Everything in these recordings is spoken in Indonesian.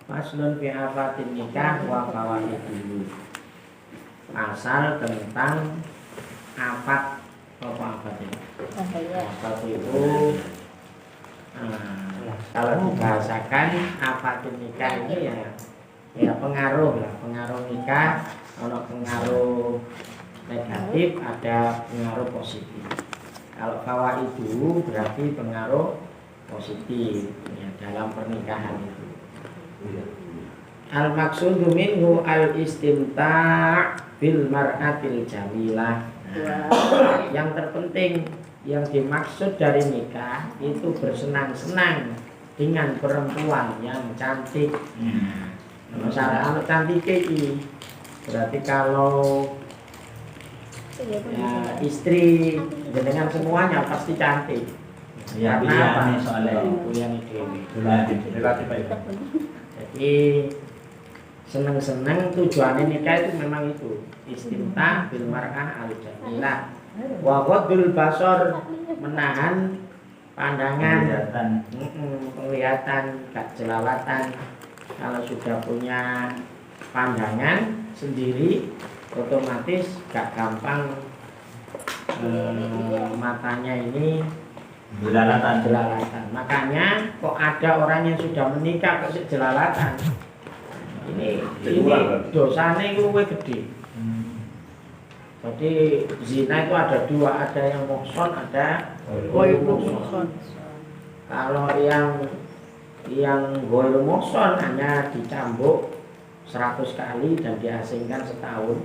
Faslun fi afatin nikah wa fawaidihi. Pasal tentang afat. Apa afat ini? Afat itu kalau dibahasakan afatin nikah ini ya pengaruh lah, pengaruh nikah. Kalau pengaruh negatif, ada pengaruh positif. Kalau fawaidu berarti pengaruh positif ya, dalam pernikahan itu. Al maqsudu minhu al istimta' bil mar'atil jamilah. Yang terpenting, yang dimaksud dari nikah itu bersenang-senang dengan perempuan yang cantik. Masalah anu cantik ini berarti kalau ya, istri dengan semuanya pasti cantik. Ya, karena apa? Soalnya Jadi seneng-seneng tujuannya nikah itu memang itu istimta bil mar'ah al jamilah wa ghadul basar, menahan pandangan, penglihatan, gak jelalatan. Kalau sudah punya pandangan sendiri otomatis gak gampang matanya ini jelalatan. Makanya kok ada orang yang sudah menikah kok jelalatan, ini dosanya itu lebih gede. Jadi zina itu ada dua, ada yang muhson, ada ghair muhson. Kalau yang ghair muhson hanya dicambuk 100 kali dan diasingkan setahun.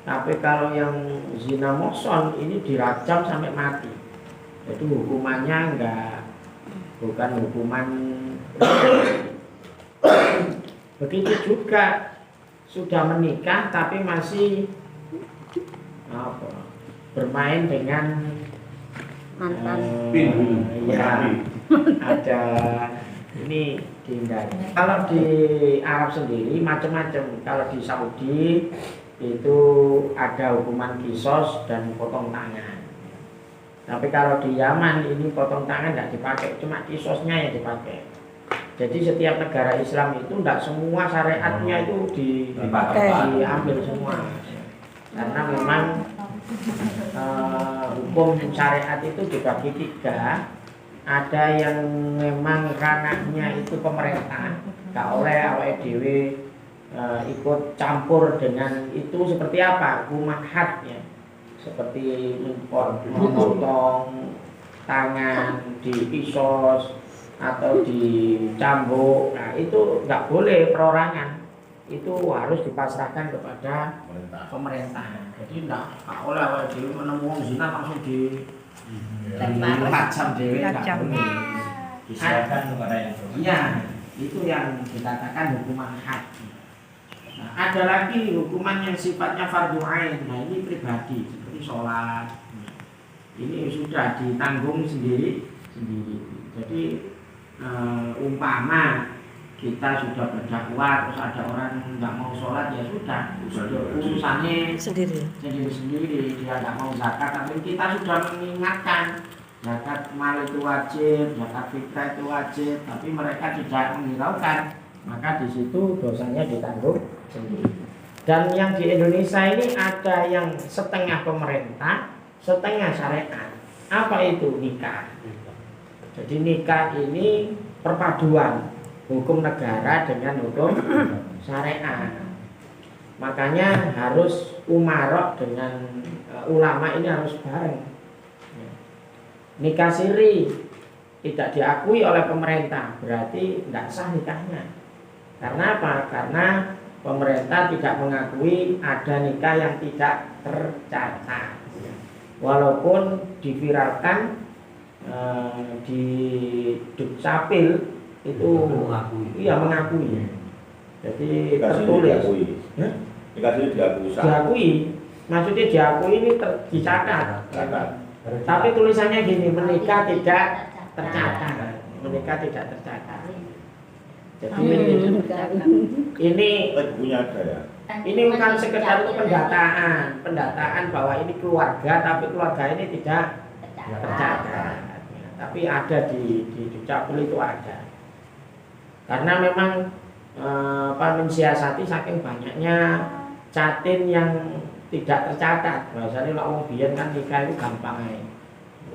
Tapi kalau yang zina muhson ini dirajam sampai mati. Jadi hukumannya bukan hukuman. Begitu juga sudah menikah tapi masih bermain dengan mantan. Ya, ada ini dihindari. Kalau di Arab sendiri macam-macam. Kalau di Saudi itu ada hukuman kisos dan potong tangan. Tapi kalau di Yaman ini potong tangan tidak dipakai, cuma kisosnya yang dipakai. Jadi setiap negara Islam itu tidak semua syariatnya itu diambil semua. Karena memang hukum syariat itu dibagi 3. Ada yang memang ranahnya itu pemerintah, gak oleh awake dhewe ikut campur dengan itu. Seperti apa? Hukuman had ya. Seperti memotong tangan, dikisos atau dicambuk. Nah itu nggak boleh perorangan, itu harus dipasrahkan kepada pemerintah. Jadi nggak oleh awal dewi menemukan zina langsung di lacam dewi, nggak boleh. Diserahkan kepada yang berwenang. Iya, itu yang dikatakan hukuman had. Nah, ada lagi hukuman yang sifatnya fardhu ain. Nah ini pribadi seperti sholat. Ini sudah ditanggung sendiri. Jadi umpama kita sudah berdakwah terus ada orang nggak mau sholat, ya sudah urusannya sendiri. Dia nggak mau zakat, tapi kita sudah mengingatkan zakat mal itu wajib, zakat fitrah itu wajib, tapi mereka tidak menghiraukan, maka di situ dosanya ditanggung sendiri. Dan yang di Indonesia ini ada yang setengah pemerintah, setengah syariat. Apa itu nikah? Jadi nikah ini perpaduan hukum negara dengan hukum syariat. Makanya harus umarok dengan ulama ini harus bareng. Nikah siri tidak diakui oleh pemerintah, berarti tidak sah nikahnya. Karena apa? Karena pemerintah tidak mengakui ada nikah yang tidak tercatat. Walaupun diviralkan di Dukcapil itu mengakui. Jadi tertulis. Diakui. Maksudnya diakui ini dicatat. Tapi tulisannya gini, menikah tidak tercatat. Jadi ini bukan sekedar itu pendataan bahwa ini keluarga, tapi keluarga ini tidak tercatat. Tapi ada di Dukcapil itu ada. Karena memang mensiasati saking banyaknya catin yang tidak tercatat. Bahasanya lah wong biyen kan nikah itu gampang ae.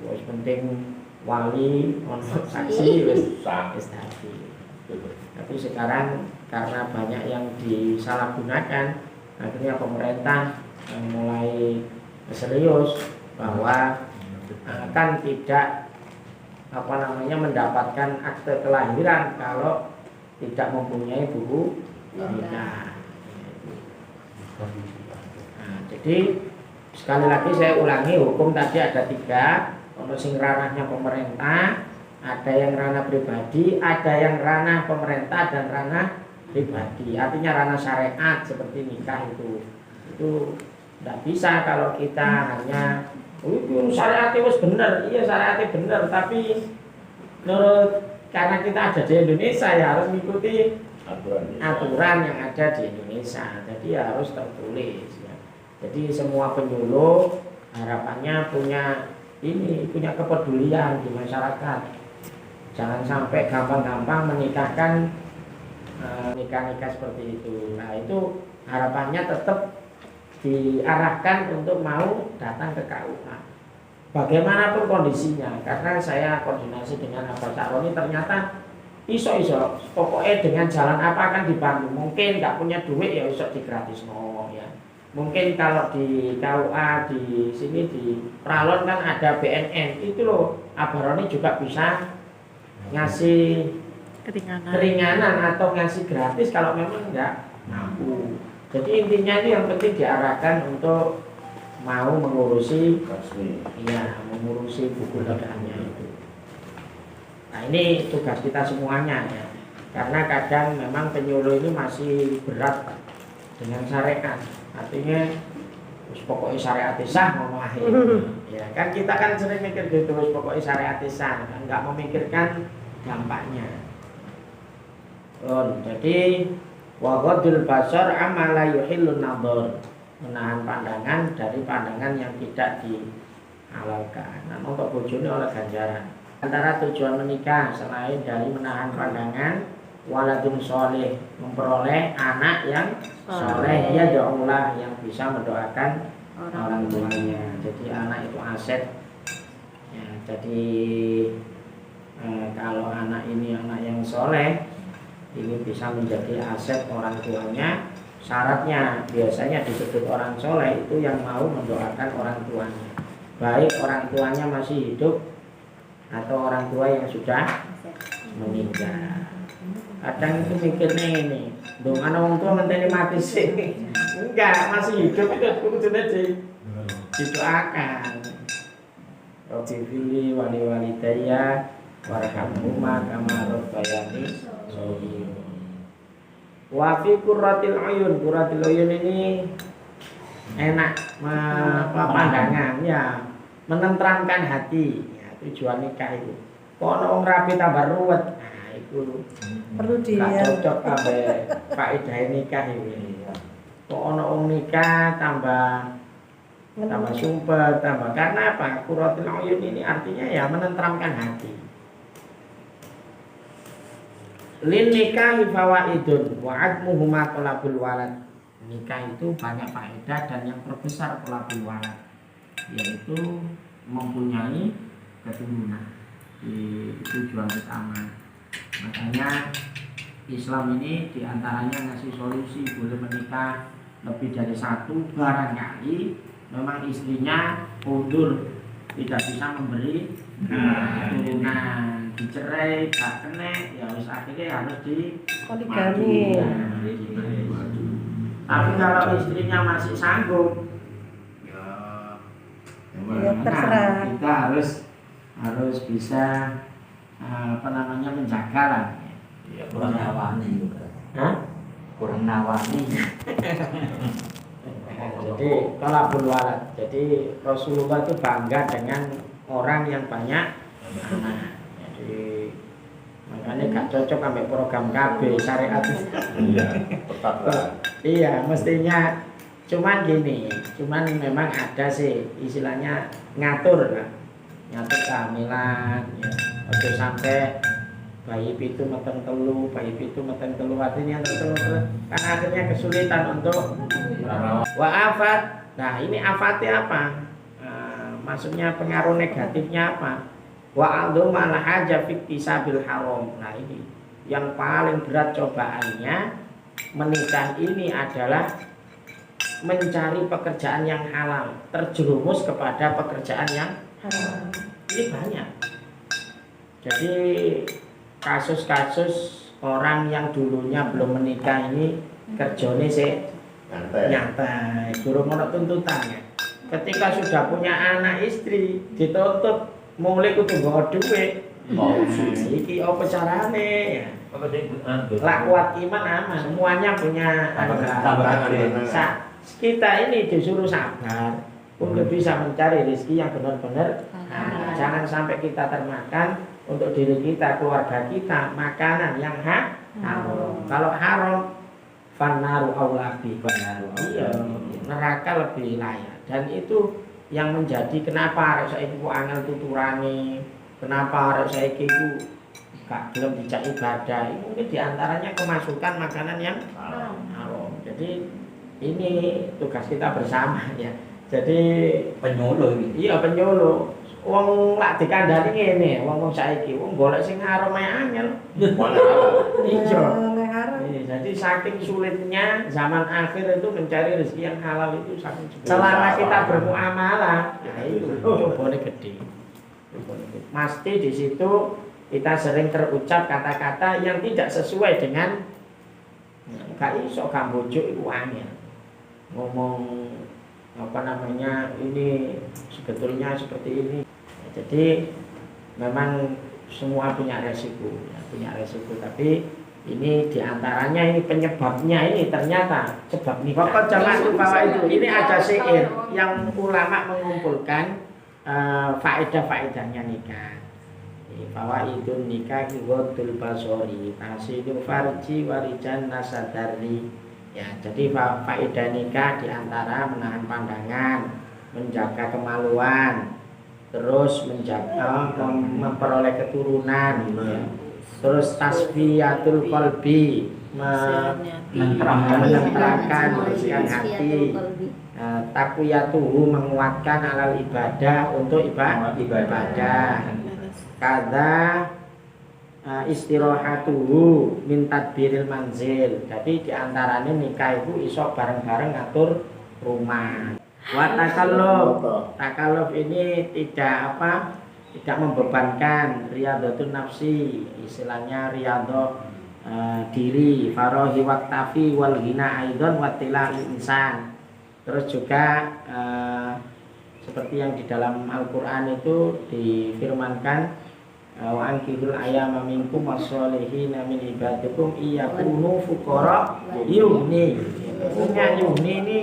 Wis penting wali, ono saksi wis tadi. Tapi sekarang karena banyak yang disalahgunakan, akhirnya pemerintah mulai serius bahwa akan tidak mendapatkan akte kelahiran kalau tidak mempunyai buku nikah. Nah, jadi sekali lagi saya ulangi, hukum tadi ada 3, ono sing ranahnya pemerintah, ada yang ranah pribadi, ada yang ranah pemerintah dan ranah pribadi. Artinya ranah syariat seperti nikah itu tidak bisa kalau kita hanya itu syariatnya wis bener, iya syariatnya bener, tapi karena kita ada di Indonesia ya harus mengikuti aturan yang ada di Indonesia. Jadi harus tertulis ya. Jadi semua penyuluh harapannya punya kepedulian di masyarakat. Jangan sampai gampang-gampang menikahkan nikah-nikah seperti itu. Nah itu harapannya tetap diarahkan untuk mau datang ke KUA. Bagaimanapun kondisinya, karena saya koordinasi dengan Abah Sakroni ternyata iso pokoknya dengan jalan apa akan dibantu. Mungkin nggak punya duit ya iso digratis ya. Mungkin kalau di KUA di sini di Pralon kan ada BNN itu loh, Abah Roni juga bisa ngasih keringanan atau ngasih gratis kalau memang nggak mampu. Jadi intinya ini yang penting diarahkan untuk mau mengurusi buku nikahnya itu. Nah ini tugas kita semuanya ya. Karena kadang memang penyuluh ini masih berat dengan syariat. Artinya pokoknya syariat sah ngomong akhir. Ya kan kita kan sering mikir gitu, pokoknya syariat sah, enggak memikirkan dampaknya. Jadi wa ghadul basar amala yuhillun nadhar, menahan pandangan dari pandangan yang tidak dihalalkan. Nah, untuk bojone oleh ganjaran. Antara tujuan menikah selain dari menahan pandangan, waladun soleh, memperoleh anak yang soleh, ya doaullah yang bisa mendoakan orang tuanya. Jadi anak itu aset. Ya, jadi kalau anak ini anak yang soleh, ini bisa menjadi aset orang tuanya. Syaratnya biasanya disebut orang soleh itu yang mau mendoakan orang tuanya, baik orang tuanya masih hidup atau orang tua yang sudah meninggal. Kadang itu mikirnya ini, dongan orang tua menteri mati sih, enggak, masih hidup itu kudunya didoakan. Robbifili wali daya warhamhuma kama rabbayani shaghira. Wa fi qurratil uyun ini enak pandangan ya, menenteramkan hati ya, tujuan nikah itu. Kok ono wong rapi tambah ruwet. Nah, itu perlu dia cocok ambek faedah nikah ini. Kok ono wong nikah tambah sumpah, tambah karena apa? Qurratul uyun ini artinya ya menenteramkan hati. Lin nikahi fawaidun wa admuhuma talabul walad. Nikah itu banyak faedah dan yang terbesar talabul walad, yaitu mempunyai keturunan. Itu tujuan utama. Makanya Islam ini diantaranya ngasih solusi boleh menikah lebih dari satu, barangkali memang istrinya mundur tidak bisa memberi keturunan, dicerai gak kena ya wis akhirnya harus di poligami. Tapi kalau istrinya masih sanggup ya terserah. Kita harus bisa menjaga lah. Ya kurang nawani juga. Kurang nawani. Jadi talabul walad. Jadi Rasulullah itu bangga dengan orang yang banyak anak. Jadi makanya gak cocok sampai program KB syariat. Iya, tetap lah. Iya, mestinya cuman gini, cuman memang ada sih istilahnya ngatur lah. Ngatur kehamilan ya. Oke sampai bayi pitu meteng telu, artinya terus kan akhirnya kesulitan untuk wa afat. Nah ini afatnya apa? Maksudnya pengaruh negatifnya apa? Wa alduma la haja fi iktisabil haram. Nah ini yang paling berat cobaannya menikah ini adalah mencari pekerjaan yang halal, terjerumus kepada pekerjaan yang halal. Ini banyak. Jadi kasus-kasus orang yang dulunya belum menikah ini kerjane sih nyantai, durung ono tuntutannya. Ketika sudah punya anak istri dituntut mulai kudu nggawa dhuwit. Iki apa carane ya? Lah kuat iman aman, semuanya punya kita ini disuruh sabar untuk bisa mencari rezeki yang benar-benar jangan sampai kita termakan untuk diri kita, keluarga kita, makanan yang haram. Kalau haram, fannaru aulabi, iya, neraka lebih layak. Dan itu yang menjadi kenapa arek saiki ku angel tuturane, kenapa arek saiki ku gak belum dijak ibadah. Ini mungkin diantaranya kemasukan makanan yang haram. Jadi ini tugas kita bersama ya. Jadi penyuluh iki. Iya penyuluh. Wong lak dikandani ngene, wong saiki wong golek sing haram ae angel. Iya. Jadi saking sulitnya zaman akhir itu mencari rezeki yang halal itu saking sulit. Selama kita bermuamalah, ya itu cobane gede. Pasti di situ kita sering terucap kata-kata yang tidak sesuai dengan gak iso gak bojo iku angel. Ngomong apa namanya ini sebetulnya seperti ini. Jadi memang semua punya resiko, ya, punya resiko. Tapi ini diantaranya ini penyebabnya ini ternyata sebab nikah. Pokok jangan lupa itu. Ini ada syair yang ulama mengumpulkan faedah-faedahnya nikah. Fawaidun nikah ghadul basori, tahsinul farji warijan nasadari. Ya, jadi faedah nikah diantara menahan pandangan, menjaga kemaluan, terus menjaga memperoleh keturunan, ya. Terus tasfiyatul qalbi, menenangkan membersihkan hati, takwiyatuhu menguatkan alal ibadah untuk ibadah, kada istirahatuhu min tadbiril manzil. Jadi diantaranya nikah itu iso bareng-bareng ngatur rumah. Wa takalluf ini tidak membebankan, riyadhatun nafsi, istilahnya riyadhah diri, farahi waktafi wal ghina aidon watilal insan. Terus juga seperti yang di dalam Al-Qur'an itu difirmankan wa ankihul ayama minkum wasolihina min ibadikum iyakunu fuqara yugni. Punya yugni ini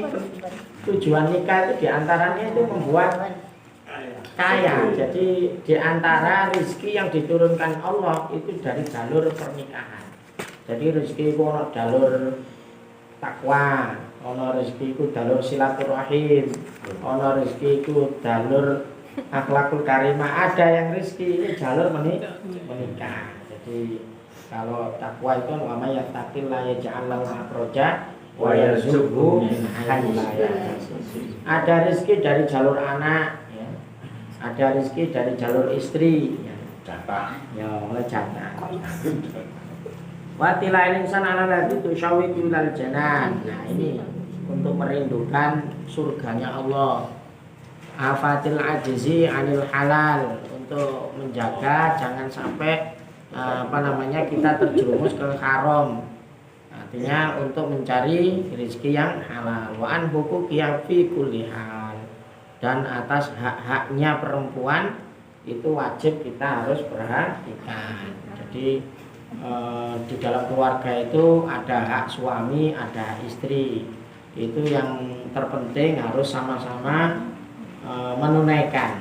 tujuan nikah itu diantaranya itu membuat kaya. Jadi diantara rezeki yang diturunkan Allah itu dari jalur pernikahan. Jadi rezeki itu ada jalur takwa, ada rezeki itu jalur silaturahim, ada rezeki itu jalur akhlakul karimah, ada yang rezeki ini jalur menikah. Jadi kalau takwa itu nama yang takil la yaj'al lahu makhraja wa yarzuqhu min haytsu la yahtasib. Ada rezeki dari jalur anak, ya. Ada rezeki dari jalur istri, ya. Jatah. Ya, oleh jatah. Wa tilal insan ala ladzi tusyawiqu ilal janan. Nah, ini untuk merindukan surganya Allah. Afatil ajizi anil halal, untuk menjaga jangan sampai kita terjerumus ke haram. Artinya untuk mencari rezeki yang halal. Wa an huquqiya fi kulli hal. Dan atas hak-haknya perempuan itu wajib kita harus perhatikan. Jadi di dalam keluarga itu ada hak suami, ada hak istri. Itu yang terpenting harus sama-sama menunaikan.